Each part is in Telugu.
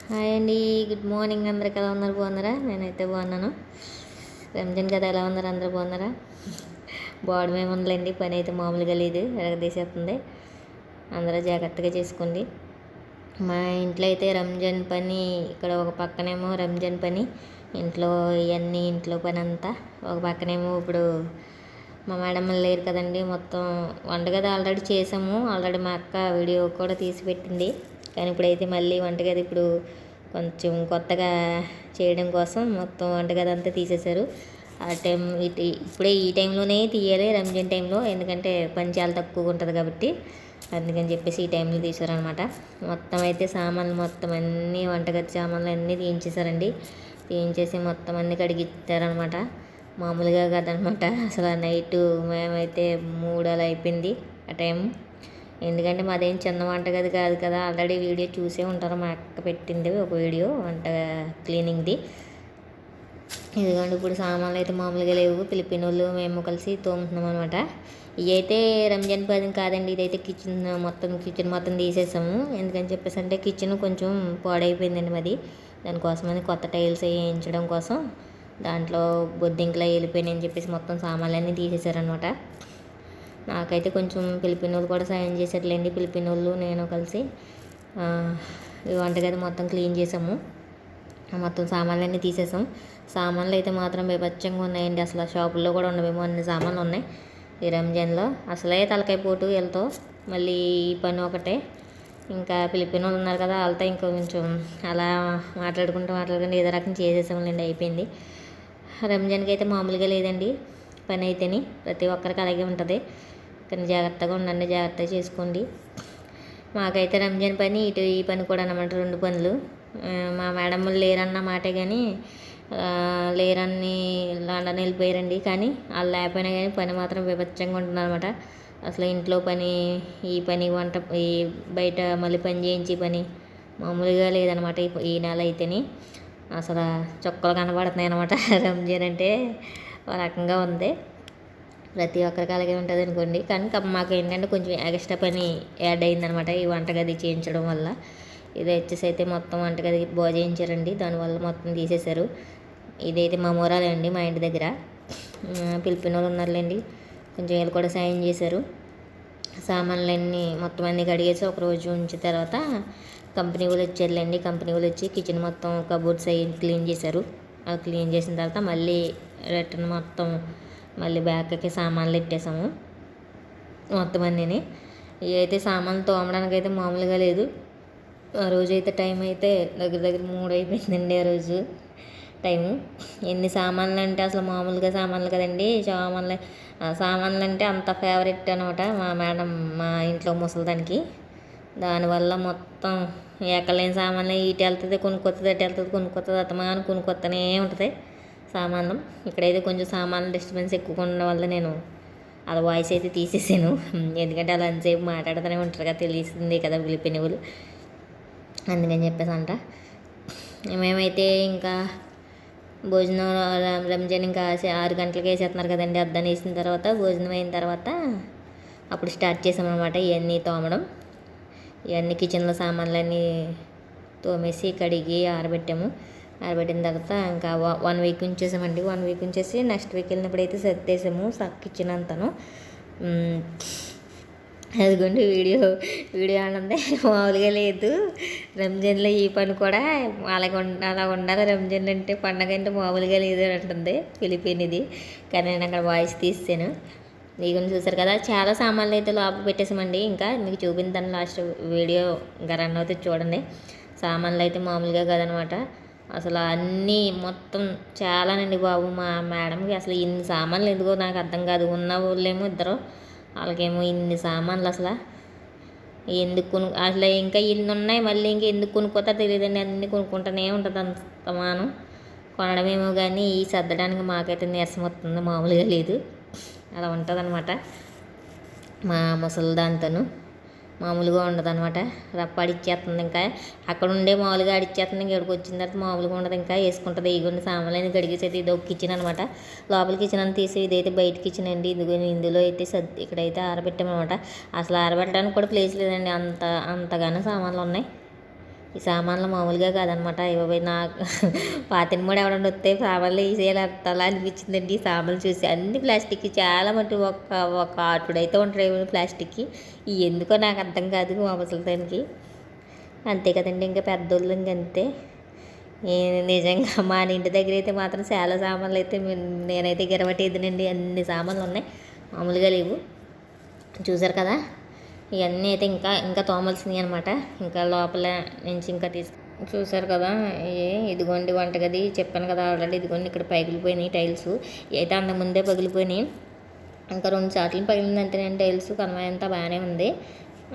హాయ్ అండి. Good morning. అందరికి ఎలా ఉన్నారు? బాగున్నారా? నేనైతే బాగున్నాను. రంజాన్ కదా, ఎలా ఉన్నారు? అందరూ బాగున్నారా? బాగుండమే ఉందిలేండి, పని అయితే మామూలుగా లేదు, ఎరగదీసేస్తుంది. అందరూ జాగ్రత్తగా చేసుకోండి. మా ఇంట్లో అయితే రంజాన్ పని, ఇక్కడ ఒక పక్కనేమో రంజాన్ పని, ఇంట్లో ఇవన్నీ ఇంట్లో పని అంతా ఒక పక్కనేమో. ఇప్పుడు మా మేడం లేరు కదండి, మొత్తం వంటగది ఆల్రెడీ చేసాము. ఆల్రెడీ మా అక్క వీడియో కూడా తీసి పెట్టింది. కానీ ఇప్పుడైతే మళ్ళీ వంటగది ఇప్పుడు కొంచెం కొత్తగా చేయడం కోసం మొత్తం వంటగది అంతా తీసేశారు. ఆ టైం ఇప్పుడే ఈ టైంలోనే తీయాలి, రంజాన్ టైంలో, ఎందుకంటే పని చాలా తక్కువగా ఉంటుంది కాబట్టి. అందుకని చెప్పేసి ఈ టైంలో తీశారనమాట. మొత్తం అయితే సామాన్లు మొత్తం అన్నీ, వంటగది సామాన్లు అన్నీ తీయించేశారండి. తీయించేసి మొత్తం అన్నీ కడిగిచ్చారనమాట. మామూలుగా కదనమాట. అసలు నైటు మేమైతే 3 అలా అయిపోయింది ఆ టైం. ఎందుకంటే మాదేం చిన్న వంటగది కాదు కదా, ఆల్రెడీ వీడియో చూసే ఉంటారు. మా అక్క పెట్టింది ఒక వీడియో వంట క్లీనింగ్ది. ఇదిగోండి, ఇప్పుడు సామాన్లు అయితే మామూలుగా లేవు. పిలిపిన వాళ్ళు మేము కలిసి తోముతున్నాం అనమాట. ఇవి అయితే రంజాన్ పది కాదండి, ఇదైతే కిచెన్ మొత్తం తీసేసాము. ఎందుకని చెప్పేసి అంటే కిచెన్ కొంచెం పాడైపోయిందండి మాది. దానికోసమని కొత్త టైల్స్ వేయించడం కోసం దాంట్లో బొద్దింకలా వెళ్ళిపోయినాయని చెప్పేసి మొత్తం సామాన్లన్నీ తీసేశారనమాట. నాకైతే కొంచెం పిలిపిన వాళ్ళు కూడా సాయం చేసేట్లేండి. పిలిపిన వాళ్ళు నేను కలిసి ఈ వంటగది మొత్తం క్లీన్ చేసాము. మొత్తం సామాన్లన్నీ తీసేసాం. సామాన్లు అయితే మాత్రం బీభత్సంగా ఉన్నాయండి. అసలు షాపుల్లో కూడా ఉండవేమో అన్ని సామాన్లు ఉన్నాయి ఈ రంజాన్లో. అసలే తలకాయ పోటు వీళ్ళతో, మళ్ళీ ఈ పని ఒకటే. ఇంకా పిలిపిన వాళ్ళు ఉన్నారు కదా, వాళ్ళతో ఇంకా కొంచెం అలా మాట్లాడుకుంటూ ఏదో రకం చేసేసాములేండి, అయిపోయింది. రంజాన్కి అయితే మామూలుగా లేదండి పని అయితేని. ప్రతి ఒక్కరికి అలాగే ఉంటుంది. కానీ జాగ్రత్తగా ఉండండి, జాగ్రత్తగా చేసుకోండి. మాకైతే రంజాన్ పని ఈ పని కూడా అన్నమాట, 2 పనులు. మా మేడం లేరన్న మాటే, కానీ లేరని లండన్ వెళ్ళిపోయారండి. కానీ వాళ్ళు లేకపోయినా కానీ పని మాత్రం విభత్సంగా ఉంటుంది అనమాట. అసలు ఇంట్లో పని, ఈ పని, వంట, ఈ బయట మళ్ళీ పని చేయించి పని మామూలుగా లేదనమాట ఈ నెల అయితేని. అసలు చొక్కలు కనబడుతున్నాయి అనమాట. రంజాన్ అంటే ఒక రకంగా ఉంది. ప్రతి ఒక్కరికి అలాగే ఉంటుంది అనుకోండి. కానీ మాకు ఏంటంటే కొంచెం ఎక్స్ట్రా పని యాడ్ అయిందనమాట ఈ వంటగది చేయించడం వల్ల. ఇది వచ్చేసి అయితే మొత్తం వంటగది బాగా చేయించారండి, దానివల్ల మొత్తం తీసేశారు. ఇదైతే మా మూరాలే అండి, మా ఇంటి దగ్గర. పిలిపిన వాళ్ళు ఉన్నారులేండి, కొంచెం వీళ్ళు కూడా సాయం చేశారు. సామాన్లన్నీ మొత్తం అన్నీ కడిగేసి ఒకరోజు ఉంచిన తర్వాత కంపెనీ వాళ్ళు వచ్చారులేండి. కంపెనీ వాళ్ళు వచ్చి కిచెన్ మొత్తం కబోర్డ్స్ అవి క్లీన్ చేశారు. అవి క్లీన్ చేసిన తర్వాత మళ్ళీ రిటర్న్ మొత్తం మళ్ళీ బ్యాగ్కి సామాన్లు పెట్టేసాము మొత్తం అన్నీని. ఇవి అయితే సామాన్లు తోమడానికి అయితే మామూలుగా లేదు. ఆ రోజు అయితే టైం అయితే దగ్గర 3 అయిపోయిందండి ఆ రోజు టైము. ఎన్ని సామాన్లు అంటే అసలు మామూలుగా సామాన్లు కదండి. సామాన్లు అంటే అంత ఫేవరెట్ అనమాట మా మేడం, మా ఇంట్లో ముసలిదానికి. దానివల్ల మొత్తం ఎక్కలేని సామాన్లు ఇటు వెళ్తుంది కొనుక్కొస్తుంది, అటు వెళ్తుంది కొనుక్కొస్తుంది, అత్తమాను కొనుక్కొస్తూనే ఉంటుంది సామాన్లు. ఇక్కడైతే కొంచెం సామాన్లు డిస్టర్బెన్స్ ఎక్కువగా ఉండడం వల్ల నేను అలా వాయిస్ అయితే తీసేసాను. ఎందుకంటే అలా అంతసేపు మాట్లాడుతూనే ఉంటారు కదా, తెలిసిందే కదా పిలిపిన వాళ్ళు. అందుకని చెప్పేసి అంట. మేమైతే ఇంకా భోజనం రంజాన్ ఇంకా 6 గంటలకి వేసేస్తున్నారు కదండి. అద్దాన్ని వేసిన తర్వాత భోజనం అయిన తర్వాత అప్పుడు స్టార్ట్ చేసామన్నమాట ఇవన్నీ తోమడం. ఇవన్నీ కిచెన్లో సామాన్లన్నీ తోమేసి కడిగి ఆరబెట్టాము. ఆరబెట్టిన తర్వాత ఇంకా 1 వీక్ ఉంచేసామండి. 1 వీక్ ఉంచేసి నెక్స్ట్ వీక్ వెళ్ళినప్పుడు అయితే సర్దేసాము కిచెన్ అంతాను. అదిగోండి వీడియో ఆనందే మామూలుగా లేదు. రంజాన్లో ఈ పని కూడా అలా ఉండాలి. రంజాన్ అంటే పండగ అంటే మామూలుగా లేదు అని అంటుంది పిలిపినిది. కానీ నేను అక్కడ వాయిస్ తీసాను. మీకు చూసారు కదా, చాలా సామాన్లు అయితే లోపల పెట్టేసామండి. ఇంకా మీకు చూపించాను లాస్ట్ వీడియో ఇంకా రన్ అవుతుంది చూడండి. సామాన్లు అయితే మామూలుగా కదనమాట. అసలు అన్నీ మొత్తం చాలానండి బాబు. మా మేడంకి అసలు ఇన్ని సామాన్లు ఎందుకో నాకు అర్థం కాదు. ఉన్న వాళ్ళేమో ఇద్దరు, వాళ్ళకేమో ఇన్ని సామాన్లు అసలు ఎందుకు అసలు ఇంకా ఇన్ని ఉన్నాయి. మళ్ళీ ఇంకా ఎందుకు కొనుక్కోతారో తెలియదండి. అన్నీ కొనుక్కుంటూనే ఉంటుంది అంతమానం. కొనడమేమో కానీ ఈ సర్దడానికి మాకైతే నీరసం వస్తుంది, మామూలుగా లేదు. అలా ఉంటుంది అనమాట మా ముసలి దాంతోను. మామూలుగా ఉండదు అనమాట. రప్ప అడిచ్చేస్తుంది. ఇంకా అక్కడ ఉండే మామూలుగా అడిచ్చేస్తుంది. ఇక్కడికి వచ్చిన తర్వాత మామూలుగా ఉండదు. ఇంకా వేసుకుంటుంది. ఇగోండి సామాన్లు కడిగేసేది. ఇది ఒక కిచెన్ అనమాట. లోపల కిచెన్ అని తీసి ఇదైతే బయట కిచెన్ అండి. ఇందులో అయితే ఇక్కడైతే ఆరబెట్టామన్నమాట. అసలు ఆరబెట్టడానికి కూడా ప్లేస్ లేదండి, అంతగానో సామాన్లు ఉన్నాయి. ఈ సామాన్లు మామూలుగా కాదనమాట. ఇవ్వబోయి నాకు పాతిన కూడా ఎవడన్నా వస్తే సామాన్లు వేసేయాలి అలా అనిపించిందండి. ఈ సామాన్లు చూసి అన్ని ప్లాస్టిక్, చాలా మటు ఒక ఆటుడైతే ఉంటాయి ప్లాస్టిక్కి. ఎందుకో నాకు అర్థం కాదు మా ముసలిదానికి. అంతే కదండి, ఇంకా పెద్దోళ్ళు ఇంకంతే. నిజంగా మా ఇంటి దగ్గర అయితే మాత్రం చాలా సామాన్లు అయితే నేనైతే గిరవటేదినండి. అన్ని సామాన్లు ఉన్నాయి, మామూలుగా లేవు. చూసారు కదా, ఇవన్నీ అయితే ఇంకా ఇంకా తోమల్సినవి అనమాట. ఇంకా లోపల నుంచి ఇంకా చూసారు కదా, ఇదిగోండి వంటగది చెప్పాను కదా ఆల్రెడీ. ఇదిగోండి ఇక్కడ పగిలిపోయినాయి టైల్స్. అయితే అంతకుముందే పగిలిపోయినాయి, ఇంకా 2 సార్లు పగిలింది అంతేనండి టైల్స్. కన్వాయ్ అంతా బాగానే ఉంది.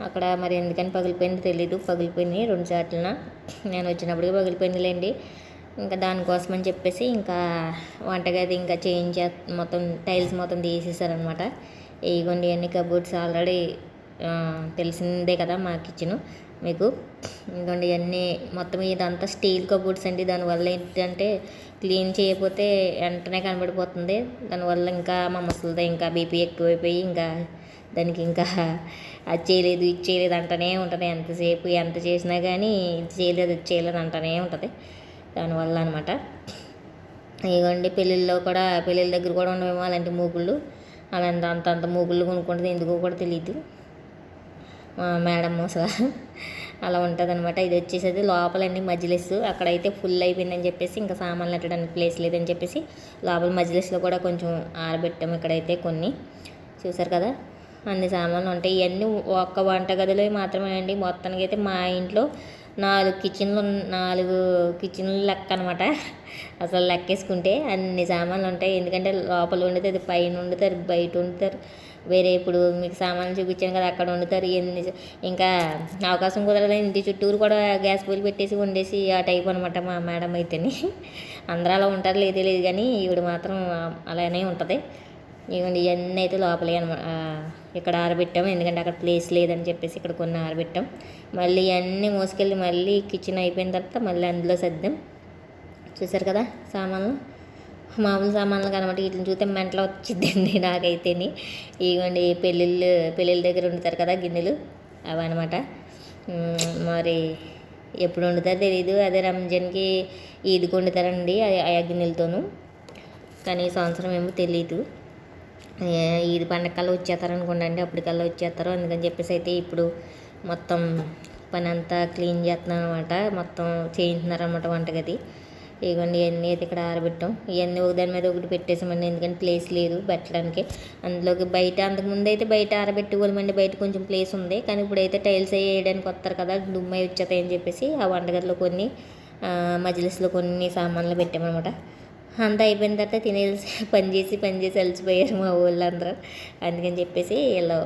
అక్కడ మరి ఎందుకని పగిలిపోయింది తెలీదు, పగిలిపోయినాయి 2 సార్లున. నేను వచ్చినప్పటికీ పగిలిపోయిందిలేండి. ఇంకా దానికోసం అని చెప్పేసి ఇంకా వంటగది ఇంకా చేంజ్ మొత్తం టైల్స్ మొత్తం తీసేసారనమాట. ఇగోండి అన్ని కబోర్డ్స్ ఆల్రెడీ తెలిసిందే కదా మా కిచెను మీకు. ఇదిగోండి ఇవన్నీ మొత్తం ఇదంతా స్టీల్ కబోర్డ్స్ అండి. దానివల్ల ఏంటంటే క్లీన్ చేయకపోతే వెంటనే కనబడిపోతుంది. దానివల్ల ఇంకా మా ముసలితో ఇంకా బీపీ ఎక్కువైపోయి ఇంకా దానికి ఇంకా అది చేయలేదు ఇది చేయలేదు అంటూనే ఉంటుంది. ఎంతసేపు ఎంత చేసినా కానీ ఇది చేయలేదు ఇది చేయలేదు అంటూనే ఉంటుంది. దానివల్ల అనమాట. ఇదిగోండి పెళ్ళిళ్ళ దగ్గర కూడా ఉండవేమో అలాంటి మూగుళ్ళు, అలాంటి అంత మూగుళ్ళు కొనుక్కుంటుంది. ఎందుకో కూడా తెలియదు మేడం అసలు అలా ఉంటుంది అనమాట. ఇది వచ్చేసేది లోపలండి మజ్లిస్. అక్కడైతే ఫుల్ అయిపోయిందని చెప్పేసి ఇంకా సామాన్లు పెట్టడానికి ప్లేస్ లేదని చెప్పేసి లోపల మజ్లిస్లో కూడా కొంచెం ఆరబెట్టాము. ఇక్కడైతే కొన్ని చూసారు కదా, అన్ని సామాన్లు ఉంటాయి. ఇవన్నీ ఒక్క వంటగదిలో మాత్రమే అండి. మొత్తానికి అయితే మా ఇంట్లో 4 కిచెన్లు లెక్క అనమాట. అసలు లెక్కేసుకుంటే అన్ని సామాన్లు ఉంటాయి. ఎందుకంటే లోపల వండుతారు, పైన వండుతారు, బయట వండుతారు. వేరే ఇప్పుడు మీకు సామాన్లు చూపించాను కదా అక్కడ వండుతారు. ఇంకా అవకాశం కుదరదు, ఇంటి చుట్టూరు కూడా గ్యాస్ పొయ్యిలు పెట్టేసి వండేసి ఆ టైప్ అనమాట మా మేడం అయితేని. అందరూ అలా ఉంటారు లేదు కానీ ఈవిడ మాత్రం అలానే ఉంటుంది. ఇవన్నీ ఇవన్నీ అయితే లోపలే అనమాట. ఇక్కడ ఆరబెట్టాము ఎందుకంటే అక్కడ ప్లేస్ లేదని చెప్పేసి ఇక్కడ కొన్ని ఆరబెట్టాం. మళ్ళీ ఇవన్నీ మోసుకెళ్ళి మళ్ళీ కిచెన్ అయిపోయిన తర్వాత మళ్ళీ అందులో సర్దాం. చూసారు కదా సామాన్లు, మామూలు సామాన్లు కనమాట. వీటిని చూస్తే మెంటలో వచ్చిద్దండి నాకైతేని. ఇవ్వండి పెళ్ళిళ్ళ దగ్గర వండుతారు కదా గిన్నెలు, అవి అనమాట. మరి ఎప్పుడు వండుతారో తెలీదు. అదే రంజాన్కి ఈద్కి వండుతారండి ఆ గిన్నెలతోనూ, కానీ ఈ సంవత్సరం ఏమో తెలీదు. ఈది పండగకల్లా వచ్చేస్తారు అనుకోండి, అప్పటికల్లా వచ్చేస్తారు. అందుకని చెప్పేసి అయితే ఇప్పుడు మొత్తం పని అంతా క్లీన్ చేస్తున్నాను అనమాట. మొత్తం చేయించుతున్నారు అనమాట వంటగది. ఇవన్నీ అయితే ఇక్కడ ఆరబెట్టాం. ఇవన్నీ ఒకదాని మీద ఒకటి పెట్టేసామండి, ఎందుకంటే ప్లేస్ లేదు పెట్టడానికి. అందులోకి బయట అంతకుముందు అయితే బయట ఆరబెట్టుకోవాలండి, బయట కొంచెం ప్లేస్ ఉంది. కానీ ఇప్పుడైతే టైల్స్ వేయడానికి వస్తారు కదా, దుమ్మ వచ్చేతాయని చెప్పేసి ఆ వంటగదిలో కొన్ని మజ్లిస్లో కొన్ని సామాన్లు పెట్టామన్నమాట. అంతా అయిపోయిన తర్వాత తినేసి పని చేసి అలసిపోయారు మా వాళ్ళందరూ. అందుకని చెప్పేసి వీళ్ళు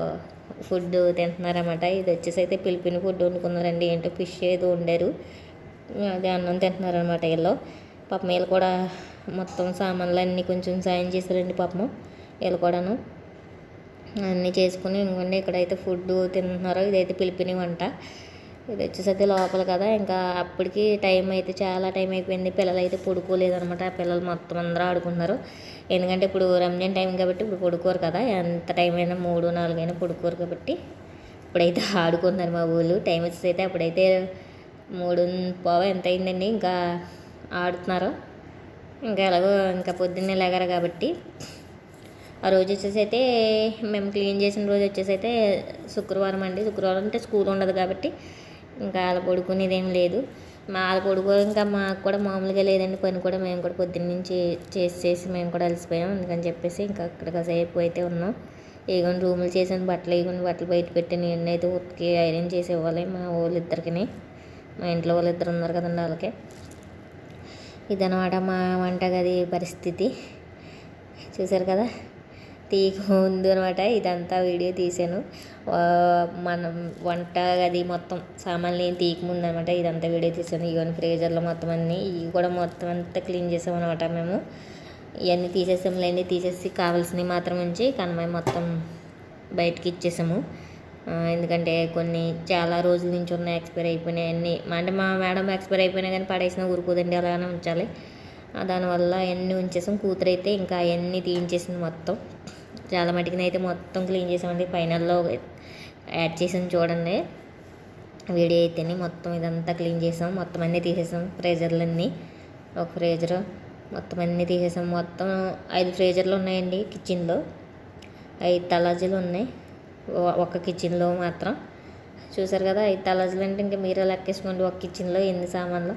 ఫుడ్ తింటున్నారన్నమాట. ఇది వచ్చేసి అయితే పిలిపిన ఫుడ్ వండుకున్నారండి. ఏంటో ఫిష్ ఏదో వండారు, అదే అన్నం తింటున్నారనమాట వీళ్ళు. పాపం వీళ్ళు కూడా మొత్తం సామాన్లు అన్నీ కొంచెం సాయం చేశారండి పాపం వీళ్ళు కూడాను. అన్నీ చేసుకుని ఇంకొండి ఇక్కడైతే ఫుడ్ తింటున్నారు. ఇదైతే పిలిపిన వంట. ఇది వచ్చేసరికి లోపల కదా, ఇంకా అప్పటికి టైం అయితే చాలా టైం అయిపోయింది. పిల్లలు అయితే పడుకోలేదనమాట. పిల్లలు మొత్తం అందరూ ఆడుకుంటున్నారు. ఎందుకంటే ఇప్పుడు రంజాన్ టైం కాబట్టి ఇప్పుడు పడుకోరు కదా, ఎంత టైం అయినా 3, 4 అయినా పడుకోరు కాబట్టి ఇప్పుడైతే ఆడుకుంటున్నారు మా ఊళ్ళు. టైం వచ్చేసి అయితే అప్పుడైతే 3:15 ఎంత అయిందండి. ఇంకా ఆడుతున్నారు. ఇంకా ఎలాగో ఇంకా పొద్దున్నే లేగారు కాబట్టి. ఆ రోజు వచ్చేసి అయితే మేము క్లీన్ చేసిన రోజు వచ్చేసి అయితే శుక్రవారం అండి. శుక్రవారం అంటే స్కూల్ ఉండదు కాబట్టి ఇంకా వాళ్ళ పడుకునేది ఏం లేదు. వాళ్ళ పడుకో ఇంకా మాకు కూడా మామూలుగా లేదండి పని కూడా. మేము కూడా పొద్దున్న నుంచి చేసి మేము కూడా అలసిపోయాం. అందుకని చెప్పేసి ఇంకా అక్కడ కాసేపు అయితే ఉన్నాం. ఏగొని రూములు చేసాను, బట్టలు బయట పెట్టి నేను అయితే ఉతికి ఐరన్ చేసి ఇవ్వాలి మా వాళ్ళిద్దరికి. మా ఇంట్లో వాళ్ళిద్దరు ఉన్నారు కదండి వాళ్ళకి. ఇదనమాట మా వంటగది పరిస్థితి. చూసారు కదా, తీగ ఉంది అనమాట. ఇదంతా వీడియో తీసాను. మనం వంట గది మొత్తం సామాన్లు ఏం తీక ముందు అనమాట. ఇదంతా వీడియో తీసాను. ఇవన్నీ ఫ్రీజర్లో మొత్తం అన్నీ ఇవి కూడా మొత్తం అంతా క్లీన్ చేసాం అనమాట. మేము ఇవన్నీ తీసేసాములేండి. తీసేసి కావాల్సినవి మాత్రం ఉంచి కన్మాయి మొత్తం బయటకి ఇచ్చేసాము. ఎందుకంటే కొన్ని చాలా రోజుల నుంచి ఉన్నాయి, ఎక్స్పైర్ అయిపోయినాయి అన్నీ. అంటే మా మేడం ఎక్స్పైర్ అయిపోయినా కానీ పడేసినా ఊరుకోదండి, అలానే ఉంచాలి. దానివల్ల అవన్నీ ఉంచేసాం. కూతురు అయితే ఇంకా అవన్నీ తీయించేసింది మొత్తం. చాలా మటుకునైతే మొత్తం క్లీన్ చేసామండి. ఫైనల్లో యాడ్ చేసాను చూడండి. వీడియో అయితేనే మొత్తం ఇదంతా క్లీన్ చేసాం, మొత్తం అన్నీ తీసేసాం. ఫ్రీజర్లన్నీ, ఒక ఫ్రీజరు మొత్తం అన్నీ తీసేసాం. మొత్తం 5 ఫ్రీజర్లు ఉన్నాయండి కిచెన్లో, 5 తలాజీలు ఉన్నాయి ఒక కిచెన్లో మాత్రం. చూసారు కదా, 5 తలాజీలు అంటే ఇంకా మీరే లెక్కేసుకోండి ఒక కిచెన్లో ఎన్ని సామాన్లు.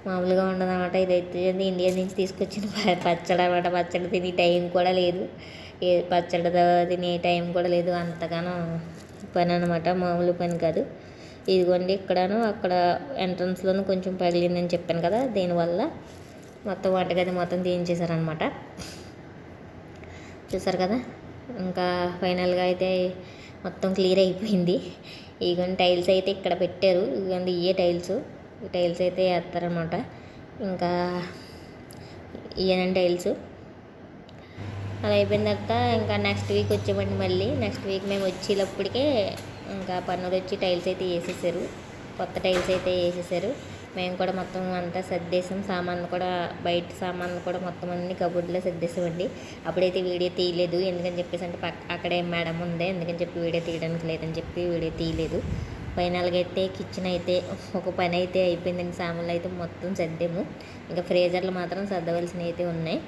మామూలుగా ఉండదన్నమాట. ఇదైతే ఇండియా నుంచి తీసుకొచ్చిన పచ్చడి అన్నమాట. పచ్చడి తినే టైం కూడా లేదు, పచ్చడి తినే టైం కూడా లేదు. అంతగానో పని అనమాట, మామూలు పని కాదు. ఇదిగోండి ఇక్కడను అక్కడ ఎంట్రన్స్లోనూ కొంచెం పగిలిందని చెప్పాను కదా, దీనివల్ల మొత్తం వంటగది మొత్తం తీయించేశారనమాట. చూసారు కదా, ఇంకా ఫైనల్గా అయితే మొత్తం క్లియర్ అయిపోయింది. ఇదిగోండి టైల్స్ అయితే ఇక్కడ పెట్టారు, ఇదిగోండి ఇవే టైల్స్. ఈ టైల్స్ అయితే వేస్తారనమాట. ఇంకా ఇవేనండి టైల్స్. అలా అయిపోయిన తర్వాత ఇంకా నెక్స్ట్ వీక్ వచ్చామండి. మళ్ళీ నెక్స్ట్ వీక్ మేము వచ్చేటప్పటికే ఇంకా పన్నులు వచ్చి టైల్స్ అయితే వేసేసారు, కొత్త టైల్స్ అయితే వేసేసారు. మేము కూడా మొత్తం అంతా సర్దేశాం, సామాన్లు కూడా బయట సామాన్లు కూడా మొత్తం అన్ని కబోర్డ్లో సర్దేశామండి. అప్పుడైతే వీడియో తీయలేదు, ఎందుకని చెప్పేసి అంటే అక్కడే మేడం ఉంది, ఎందుకని చెప్పి వీడియో తీయడానికి లేదని చెప్పి వీడియో తీయలేదు. ఫైనల్గా అయితే కిచెన్ అయితే ఒక పని అయితే అయిపోయిందండి. సామాన్లు అయితే మొత్తం సర్దాము, ఇంకా ఫ్రీజర్లు మాత్రం సర్దవలసినవి అయితే ఉన్నాయి.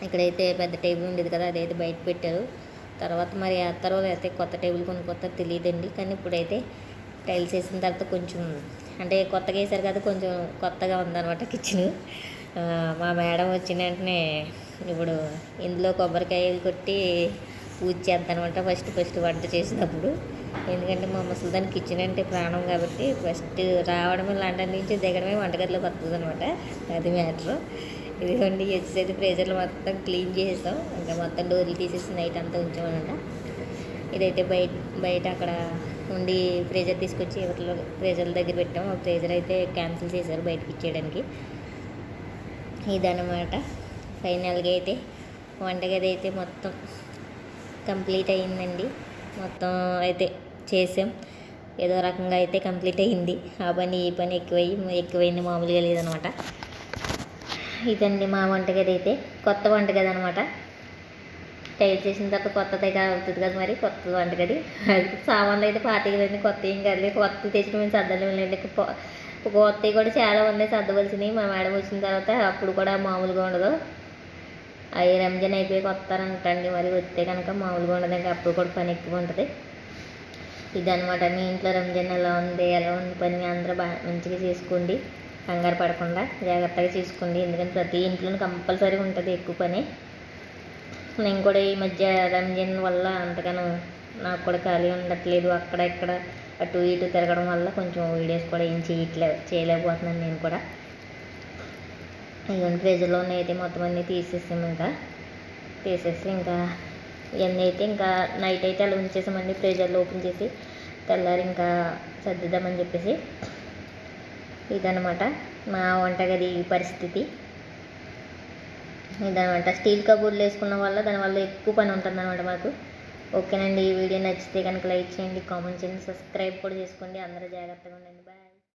ఇక్కడైతే పెద్ద టేబుల్ ఉండేది కదా, అదైతే బయట పెట్టారు. తర్వాత మరి వేస్తారో లేకపోతే కొత్త టేబుల్ కొనుక్కొస్తారో తెలియదండి. కానీ ఇప్పుడైతే టైల్స్ వేసిన తర్వాత కొంచెం అంటే కొత్తగా వేసారు కదా, కొంచెం కొత్తగా ఉందన్నమాట కిచెన్. మా మేడం వచ్చిన వెంటనే ఇప్పుడు ఇందులో కొబ్బరికాయలు కొట్టి పూజ చేస్తానమాట ఫస్ట్ వంట చేసినప్పుడు. ఎందుకంటే మా ముసలిదాన్ని కిచెన్ అంటే ప్రాణం కాబట్టి ఫస్ట్ రావడమే లండన్ నుంచి దిగడమే వంటగదిలోకి వస్తుంది అనమాట, అది మ్యాటర్. ఇదిగోండి వచ్చేసి ఫ్రీజర్లు మొత్తం క్లీన్ చేసేసాం, ఇంకా మొత్తం డోర్లు తీసేసి నైట్ అంతా ఉంచామన్నమాట. ఇదైతే బయట అక్కడ ఉండి ఫ్రీజర్ తీసుకొచ్చి ఎవరిలో ఫ్రీజర్ల దగ్గర పెట్టాం. ఒక ఫ్రీజర్ అయితే క్యాన్సిల్ చేశారు బయటకి ఇచ్చేయడానికి. ఇదన్నమాట ఫైనల్గా అయితే వంటగది అయితే మొత్తం కంప్లీట్ అయ్యిందండి. మొత్తం అయితే చేసాం, ఏదో రకంగా అయితే కంప్లీట్ అయ్యింది. ఆ పని ఈ పని ఎక్కువైంది, మామూలుగా లేదనమాట. ఇదండి మా వంటగది అయితే, కొత్త వంటగది అనమాట. టైల్స్ చేసిన తర్వాత కొత్తది అవుతుంది కదా, మరి కొత్త వంటగది. అది సామాన్లు అయితే పాతగదండి, కొత్త ఏం కాదు. కొత్త తెచ్చిన మేము సర్దలేండి, కొత్తవి కూడా చాలా ఉన్నాయి సర్దవలసినవి. మా మేడం వచ్చిన తర్వాత అప్పుడు కూడా మామూలుగా ఉండదు. అవి రంజాన్ అయిపోయి కొత్తారంటండి, మరి వస్తే కనుక మామూలుగా ఉండదు, ఇంకా అప్పుడు కూడా పని ఎక్కువ ఉంటుంది. ఇదనమాట మీ ఇంట్లో రంజాన్ ఎలా ఉంది పని అందరూ బాగా మంచిగా చేసుకోండి, కంగారు పడకుండా జాగ్రత్తగా చేసుకోండి. ఎందుకంటే ప్రతి ఇంట్లోనూ కంపల్సరీ ఉంటుంది ఎక్కువ పని. నేను కూడా ఈ మధ్య రంజాన్ వల్ల అంతగానో నాకు కూడా ఖాళీ ఉండట్లేదు, అక్కడ ఇక్కడ అటు ఇటు తిరగడం వల్ల కొంచెం వీడియోస్ కూడా ఏం చేయలేకపోతున్నాను నేను కూడా. ఇవన్నీ ఫ్రిడ్జ్లో అయితే మొత్తం అన్నీ తీసేసాము, తీసేసి ఇంకా ఇవన్నీ అయితే ఇంకా నైట్ అయితే అలా ఉంచేసామండి ఫ్రిడ్జ్లో ఓపెన్ చేసి. తెల్లారి ఇంకా సర్దిద్దామని చెప్పేసి. ఇదనమాట మా వంటగది పరిస్థితి. ఇదనమాట స్టీల్ కబోర్డ్లు వేసుకున్న వల్ల దానివల్ల ఎక్కువ పని ఉంటుంది అనమాట మాకు. ఓకేనండి, ఈ వీడియో నచ్చితే కనుక లైక్ చేయండి, కామెంట్ చేయండి, సబ్స్క్రైబ్ కూడా చేసుకోండి. అందరూ జాగ్రత్తగా ఉండండి. బాయ్.